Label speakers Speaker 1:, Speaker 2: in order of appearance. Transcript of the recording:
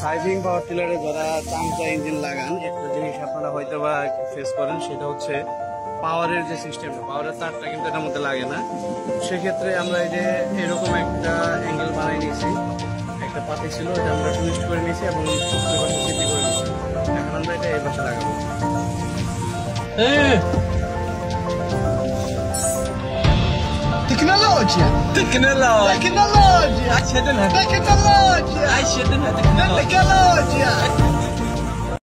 Speaker 1: সাইভিং পাওয়ার টিলারে যারা চামচা ইঞ্জিন লাগান, একটা জিনিস আপনারা হয়তো বা ফেস করেন, সেটা হচ্ছে পাওয়ারের যে সিস্টেমটা, পাওয়ারের তারটা কিন্তু এটার মধ্যে লাগে না। সেক্ষেত্রে আমরা এই যে এরকম একটা অ্যাঙ্গেল বানাই নিয়েছি, একটা পাতি ছিল, এটা আমরা টুইস্ট করে নিয়েছি এবং সিদ্ধি করে নিয়েছি। এখন আমরা এটা এই পাশে লাগাবো।
Speaker 2: تكنولوجيا تكنولوجيا تكنولوجيا تكنولوجيا تكنولوجيا